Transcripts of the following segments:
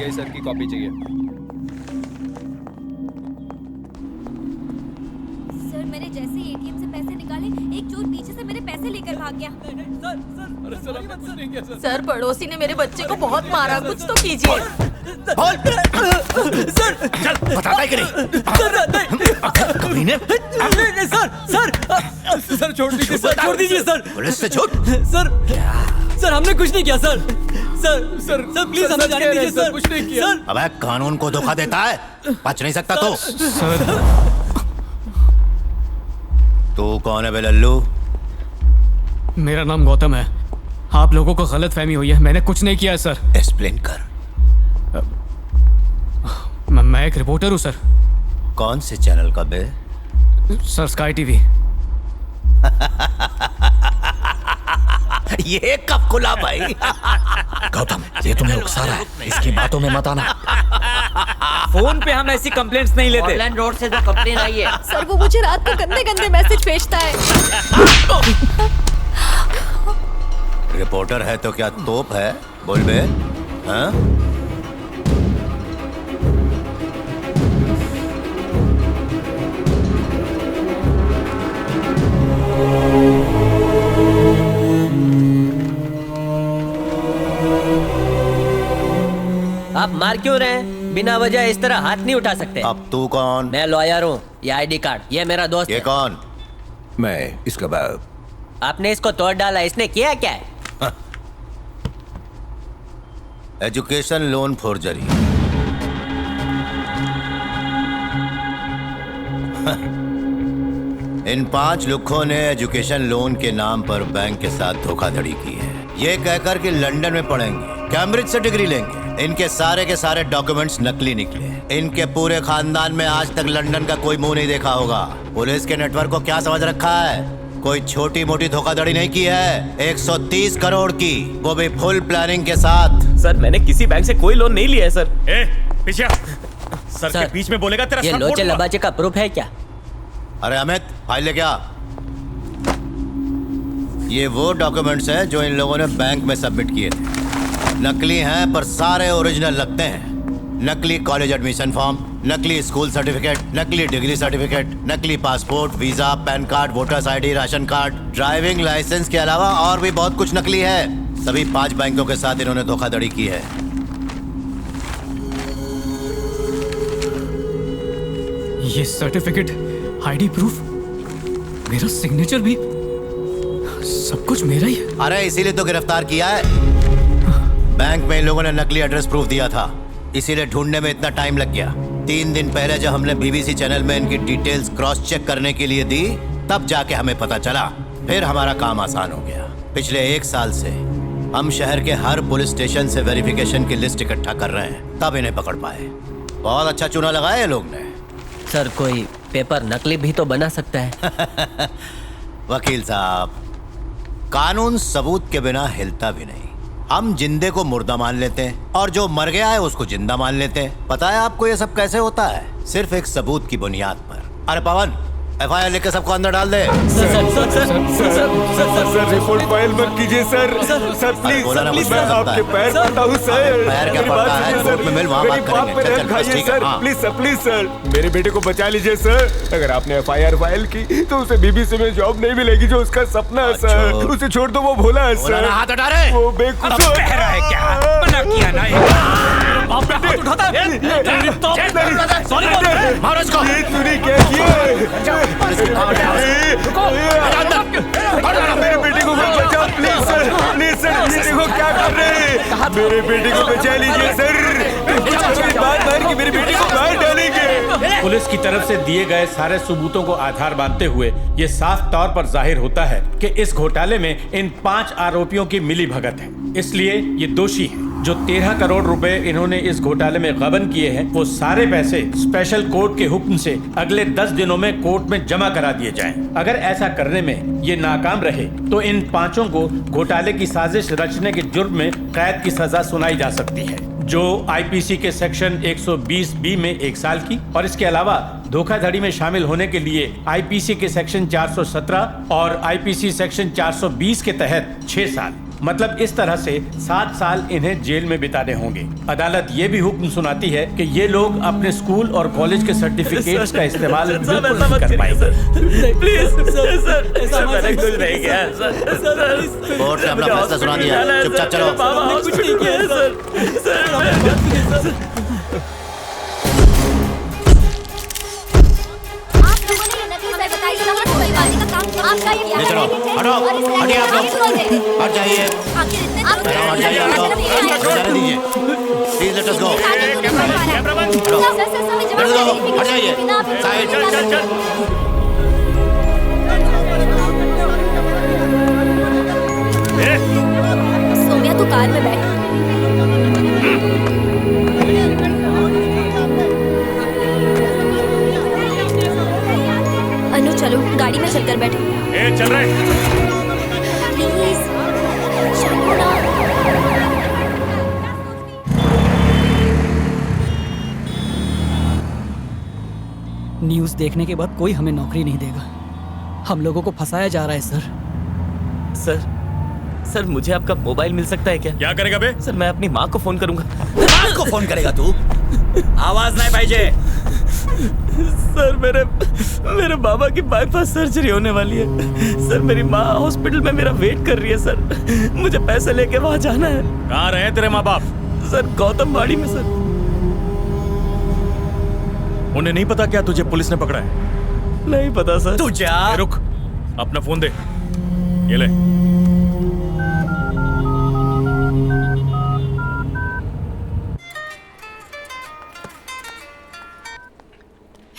RTI sir की copy चाहिए। Sir मैंने जैसे ही एटीएम से पैसे निकाले, एक चोर पीछे से मेरे पैसे लेकर भाग गया। अरे सर हमने कुछ नहीं किया सर। सर पड़ोसी ने मेरे बच्चे को बहुत मारा, कुछ तो कीजिए। बोल सर, चल बताता है कि नहीं? सर छोड़ दीजिए सर, छोड़ दीजिए सर। पुलिस से झूठ। सर हमने कुछ नहीं किया सर। सर प्लीज हमें जाने दीजिए सर। कुछ नहीं किया। अबे कानून को धोखा देता है, बच नहीं सकता तो। तू कौन है बे लल्लू? मेरा नाम गौतम है। आप लोगों को गलतफहमी हुई है, मैंने कुछ नहीं किया है सर। एक्सप्लेन कर। मैं एक रिपोर्टर हूँ सर। कौन से चैनल का बे? Sir sky TV. ये कब खुला भाई? गौतम, ये तुम्हें उकसा रहा है, इसकी बातों में मत आना। फोन पे हम ऐसी कंप्लेंट्स नहीं लेते। ऑनलाइन रोड से जो कंप्लेन आई है। सर वो मुझे रात को गंदे गंदे मैसेज भेजता है। रिपोर्टर है तो क्या तोप है? बोल बे। हाँ? आप मार क्यों रहे हैं? बिना वजह इस तरह हाथ नहीं उठा सकते। अब तू कौन? मैं लॉयर हूँ। ये आईडी कार्ड, ये मेरा दोस्त ये है। कौन? मैं इसका बाप। आपने इसको तोड़ डाला, इसने किया क्या है? Education loan forgery. इन 5 लुक्खों ने एजुकेशन लोन के नाम पर बैंक के साथ धोखाधड़ी की है, ये कहकर कि लंदन में पढ़ेंगे, कैम्ब्रिज से डिग्री लेंगे। इनके सारे के सारे डॉक्यूमेंट्स नकली निकले। इनके पूरे खानदान में आज तक लंदन का कोई मुंह नहीं देखा होगा। पुलिस के नेटवर्क को क्या समझ रखा है? कोई छोटी मोटी धोखाधड़ी नहीं की है, 130 करोड़ की, वो भी फुल प्लानिंग के साथ। सर मैंने किसी बैंक से कोई लोन नहीं लिया है सर। पीछे सर के बीच में बोलेगा तेरा ये सर लोचे फोड़ दूंगा। लबाचे का प्रूफ है क्या? अरे अमित, फाइल लेके आ। ये वो डॉक्यूमेंट्स हैं जो इन लोगों ने बैंक में सबमिट किए थे। नकली हैं पर सारे ओरिजिनल लगते हैं। नकली कॉलेज एडमिशन फॉर्म, नकली स्कूल सर्टिफिकेट, नकली डिग्री सर्टिफिकेट, नकली passport, visa, PAN card, voters ID, ration card, driving licence के अलावा और भी बहुत कुछ नकली है। सभी 5 बैंकों के साथ इन्होंने धोखाधड़ी की है। ये सर्टिफिकेट, आईडी प्रूफ, मेरा सिग्नेचर भी, सब कुछ मेरा ही है। अरे इसीलिए तो गिरफ्तार किया है। बैंक में इन लोगों ने नकली एड्रेस प्रूफ दिया था, इसीलिए ढूंढने में इतना टाइम लग गया। 3 दिन पहले जब हमने बीबीसी चैनल में इनकी डिटेल्स क्रॉस चेक करने के लिए दी, तब जाके हमें पता चला। फिर हमारा काम आसान हो गया। पिछले 1 साल से हम शहर के हर पुलिस स्टेशन से वेरिफिकेशन की लिस्ट इकट्ठा कर रहे हैं, तब इन्हें पकड़ पाए। बहुत अच्छा चुना लगाया ये लोग ने। सर कोई पेपर नकली भी तो बना सकता है। वकील साहब, कानून सबूत के बिना हिलता भी नहीं। हम जिंदे को मुर्दा मान लेते हैं और जो मर गया है उसको जिंदा मान लेते हैं। पता है आपको ये सब कैसे होता है? सिर्फ एक सबूत की बुनियाद पर। अरे पवन, एफआईआर लेके सबको अंदर डाल दे। सर रिपोर्ट फाइल मत कीजिए सर। सर प्लीज बोला ना, प्लीज, कुछ मैं कर सकता आपके है। पैर पड़ता हूँ सर। पैर क्या मेरी पड़ता बात है? सुनिए कोर्ट सर। में मिल, वहाँ मेरी बात बात करेंगे। पे चल, रहम चल, खाइए ठीक है, सर। हाँ। प्लीज सर, मेरे बेटे को बचा लीजिए सर। अगर आपने एफआईआर फाइल की तो उसे बीबीसी में जॉब नहीं मिलेगी जो उसका सपना है सर। उसे छोड़ दो, वो भोला है सर। हाथ हटा रहे। वो बेकसूर है क्या? मना किया ना ये। बाप रे, हाथ उठाता है। सॉरी बोल। मारो इसको। ये तूने क्या किया? मेरे बेटे को बचाओ प्लीज सर। प्लीज सर, ये देखो क्या कर रहे हैं। मेरे बेटे को बचा लीजिए सर। बात मार के मेरे बेटे को मार डालेंगे। पुलिस की तरफ से दिए गए सारे सबूतों को आधार मानते हुए ये साफ तौर पर जाहिर होता है कि इस घोटाले में इन 5 आरोपियों की मिली भगत है। इसलिए ये दोषी है। जो 13 करोड़ रुपए इन्होंने इस घोटाले में गबन किए हैं, वो सारे पैसे स्पेशल कोर्ट के हुक्म से अगले 10 दिनों में कोर्ट में जमा करा दिए जाएं। अगर ऐसा करने में ये नाकाम रहे तो इन 5 को घोटाले की साजिश रचने के जुर्म में कैद की सजा सुनाई जा सकती है, जो आईपीसी के सेक्शन 120B में 1 साल की, और इसके अलावा धोखाधड़ी में शामिल होने के लिए आईपीसी के सेक्शन 417 और आईपीसी सेक्शन 420 के तहत 6 साल। मतलब इस तरह से 7 साल इन्हें जेल में बिताने होंगे। अदालत ये भी हुक्म सुनाती है कि ये लोग अपने स्कूल और कॉलेज के सर्टिफिकेट्स का इस्तेमाल बिल्कुल नहीं कर पाएंगे। प्लीज सर, ऐसा मैंने कुछ नहीं किया सर। कोर्ट ने अपना फैसला सुना दिया, चुपचाप चलो। कुछ नहीं किया सर। आप लोगों ने ये नकली एडवर्टाइज नंबर खुलवाने का काम किया। आपका ये ये चलो, हटो, हटिए आप लोग। हट जाइए, आखिर इतने हट जाइए आप लोग। जाने दीजिए, प्लीज लेट अस गो। हट जाइए, साइड। सोम्या तू कार में बैठ। अनु चलो गाड़ी में चलकर बैठो। चल रहे प्लीज चलो ना। न्यूज़ देखने के बाद कोई हमें नौकरी नहीं देगा। हम लोगों को फंसाया जा रहा है सर। सर मुझे आपका मोबाइल मिल सकता है क्या करेगा बे? सर मैं अपनी माँ को फोन करूंगा। माँ को फोन करेगा तू? आवाज नहीं पाहिजे। सर मेरे बाबा की बाईपास सर्जरी होने वाली है सर। मेरी माँ हॉस्पिटल में मेरा वेट कर रही है सर। मुझे पैसे लेके वहाँ जाना है। कहाँ रहे तेरे माँ बाप? सर गौतमवाड़ी में सर। उन्हें नहीं पता क्या तुझे पुलिस ने पकड़ा है? नहीं पता सर। तू जा। रुक, अपना फोन दे। ये ले।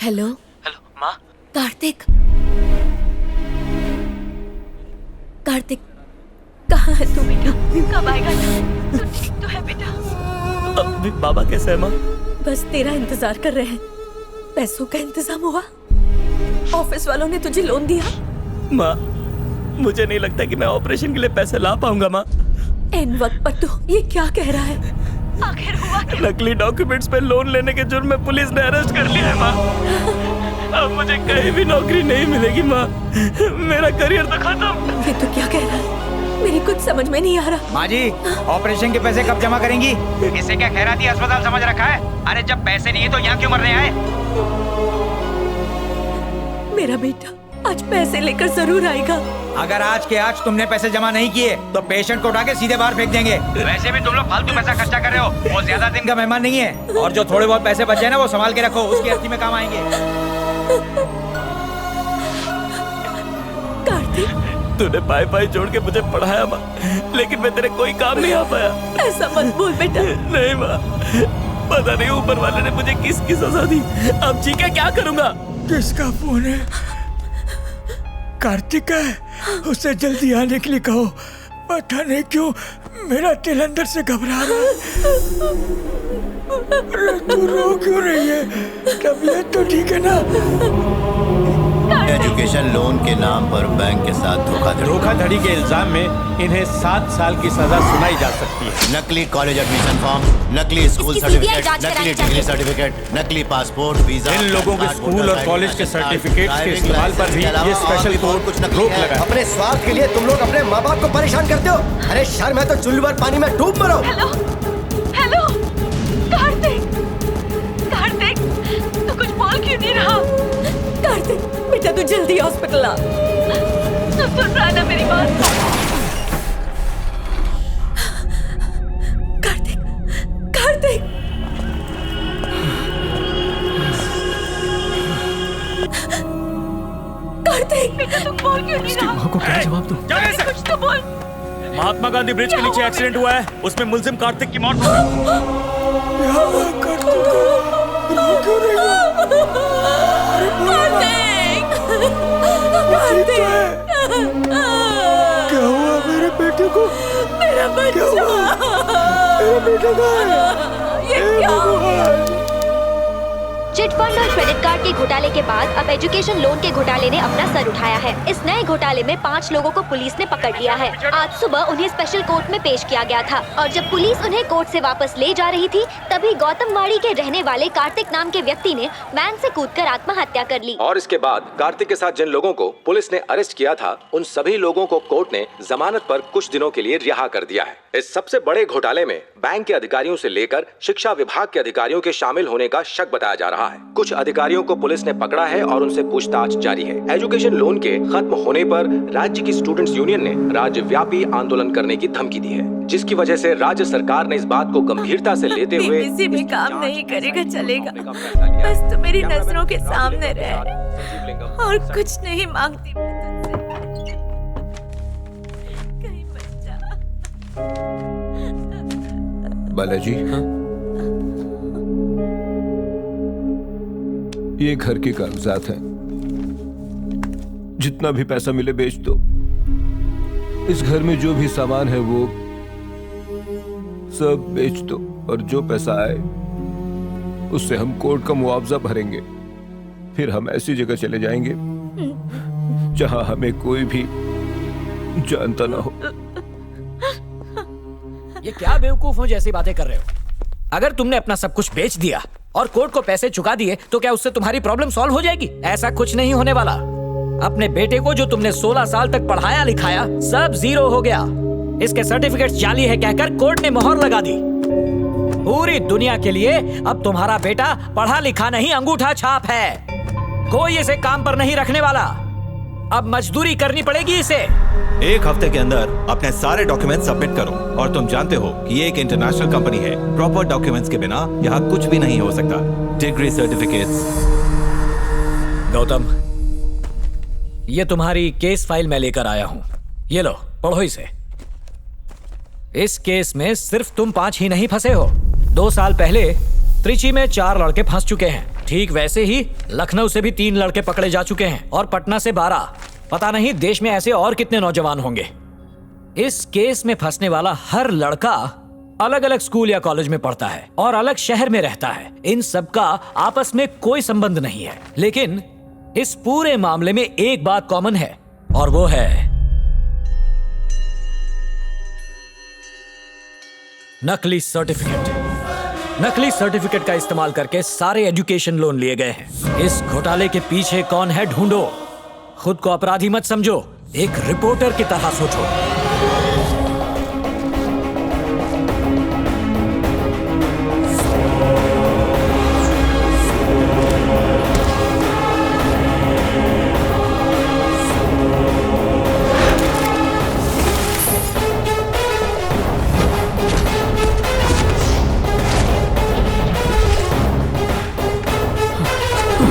हेलो हेलो माँ। कार्तिक, कार्तिक कहाँ है तू बेटा? कब आएगा? तू ठीक तो है बेटा? अभी बाबा कैसे है माँ? बस तेरा इंतजार कर रहे हैं। पैसों का इंतजाम हुआ? ऑफिस वालों ने तुझे लोन दिया? माँ मुझे नहीं लगता कि मैं ऑपरेशन के लिए पैसे ला पाऊंगा माँ। इन वक्त पर तू ये क्या कह रहा है? आखिर हुआ क्या? नकली डॉक्यूमेंट्स पे लोन लेने के जुर्म में पुलिस ने अरेस्ट कर लिया है माँ। अब मुझे कहीं भी नौकरी नहीं मिलेगी माँ। मेरा करियर तो खत्म। ये तू क्या कह रहा है? मेरी कुछ समझ में नहीं आ रहा। माँ जी, ऑपरेशन के पैसे कब जमा करेंगी? इसे क्या खैराती अस्पताल समझ रखा है? अरे जब पैसे नहीं है तो यहाँ क्यों मरने आए? मेरा बेटा आज पैसे लेकर जरूर आएगा। अगर आज के आज तुमने पैसे जमा नहीं किए तो पेशेंट को उठा के सीधे बाहर फेंक देंगे। वैसे भी तुम लोग फालतू पैसा खर्चा कर रहे हो। वो ज्यादा दिन का मेहमान नहीं है। और जो थोड़े बहुत पैसे बचे ना वो संभाल के रखो, उसकी अर्थी में काम आएंगे। कार्तिक तूने पाई पाई जोड़ के मुझे पढ़ाया माँ, लेकिन मैं तेरे कोई काम नहीं आ पाया। ऐसा मत बोल बेटा। नहीं माँ, पता नहीं ऊपर वाले ने मुझे किसकी सजा दी। अब जी के क्या करूँगा? किसका फोन है? कार्तिक है, उसे जल्दी आने के लिए कहो। पता नहीं क्यों मेरा दिल अंदर से घबरा रहा है। अरे तू रो क्यों रही है? तबीयत तो ठीक है ना? एजुकेशन लोन के नाम पर बैंक के साथ धोखाधड़ी के इल्जाम में इन्हें 7 साल की सजा सुनाई जा सकती है। नकली कॉलेज एडमिशन फॉर्म, नकली स्कूल सर्टिफिकेट, नकली डिग्री सर्टिफिकेट, नकली पासपोर्ट, वीजा। इन लोगों के स्कूल और कॉलेज के सर्टिफिकेट्स के इस्तेमाल पर भी ये स्पेशल कोर्ट रोक लगा है। अपने स्वार्थ के लिए तुम लोग अपने माँ बाप को परेशान करते हो। अरे शर्म है तो चुल्लू भर पानी में डूब मरो। हेलो हेलो कार्तिक, कार्तिक तू कुछ बोल क्यों नहीं रहा? कार्तिक बेटा तू जल्दी हॉस्पिटल आ। तू सुन रहा है ना मेरी बात? कार्तिक, कार्तिक कार्तिक बेटा तुम बोल क्यों नहीं रहा? माँ को क्या जवाब दूं? कुछ तो बोल। महात्मा गांधी ब्रिज के नीचे एक्सीडेंट हुआ है, उसमें मुलजिम कार्तिक की मौत हो गई। क्या हुआ मेरे बेटे को? मेरा बच्चा, मेरा बेटा कहाँ है? ये क्या हो गया? चिट फंड और क्रेडिट कार्ड के घोटाले के बाद अब एजुकेशन लोन के घोटाले ने अपना सर उठाया है। इस नए घोटाले में 5 लोगों को पुलिस ने पकड़ लिया है। आज सुबह उन्हें स्पेशल कोर्ट में पेश किया गया था और जब पुलिस उन्हें कोर्ट से वापस ले जा रही थी तभी गौतमवाड़ी के रहने वाले कार्तिक नाम के व्यक्ति ने वैन से कूदकर आत्महत्या कर ली। और इसके बाद कार्तिक के साथ जिन लोगों को पुलिस ने अरेस्ट किया था उन सभी लोगों को कोर्ट ने जमानत पर कुछ दिनों के लिए रिहा कर दिया है। इस सबसे बड़े घोटाले में बैंक के अधिकारियों से लेकर शिक्षा विभाग के अधिकारियों के शामिल होने का शक बताया जा रहा है। कुछ अधिकारियों को पुलिस ने पकड़ा है और उनसे पूछताछ जारी है। एजुकेशन लोन के खत्म होने पर राज्य की स्टूडेंट्स यूनियन ने राज्यव्यापी आंदोलन करने की धमकी दी है, जिसकी वजह से राज्य सरकार ने इस बात को गंभीरता से लेते हुए किसी भी काम नहीं करेगा चलेगा, बस तो मेरी नजरों के सामने रहे और कुछ नहीं मांगती मैं तुझसे। कहीं बच जा। बालाजी, ये घर के कागजात हैं। जितना भी पैसा मिले बेच दो। इस घर में जो भी सामान है वो सब बेच दो और जो पैसा आए उससे हम कोर्ट का मुआवजा भरेंगे। फिर हम ऐसी जगह चले जाएंगे जहां हमें कोई भी जानता ना हो। ये क्या बेवकूफों जैसी बातें कर रहे हो? अगर तुमने अपना सब कुछ बेच दिया और कोर्ट को पैसे चुका दिए तो क्या उससे तुम्हारी प्रॉब्लम सॉल्व हो जाएगी? ऐसा कुछ नहीं होने वाला। अपने बेटे को जो तुमने 16 साल तक पढ़ाया लिखाया सब जीरो हो गया। इसके सर्टिफिकेट जाली है कहकर कोर्ट ने मोहर लगा दी। पूरी दुनिया के लिए अब तुम्हारा बेटा पढ़ा लिखा नहीं अंगूठा छाप है। कोई इसे काम पर नहीं रखने वाला। अब मजदूरी करनी पड़ेगी इसे। 1 हफ्ते के अंदर अपने सारे डॉक्यूमेंट सबमिट करो। और तुम जानते हो कि ये एक इंटरनेशनल कंपनी है। प्रॉपर डॉक्यूमेंट्स के बिना यहाँ कुछ भी नहीं हो सकता। Degree, certificates. गौतम, ये तुम्हारी केस फाइल मैं लेकर आया हूं। ये लो, पढ़ो इसे। इस केस में सिर्फ तुम 5 ही नहीं फंसे हो। 2 साल पहले त्रिची में 4 लड़के फंस चुके हैं। ठीक वैसे ही लखनऊ से भी 3 लड़के पकड़े जा चुके हैं और पटना से 12। पता नहीं देश में ऐसे और कितने नौजवान होंगे। इस केस में फंसने वाला हर लड़का अलग अलग स्कूल या कॉलेज में पढ़ता है और अलग शहर में रहता है। इन सबका आपस में कोई संबंध नहीं है, लेकिन इस पूरे मामले में एक बात कॉमन है और वो है नकली सर्टिफिकेट। नकली सर्टिफिकेट का इस्तेमाल करके सारे एजुकेशन लोन लिए गए हैं। इस घोटाले के पीछे कौन है ढूंढो। खुद को अपराधी मत समझो, एक रिपोर्टर की तरह सोचो।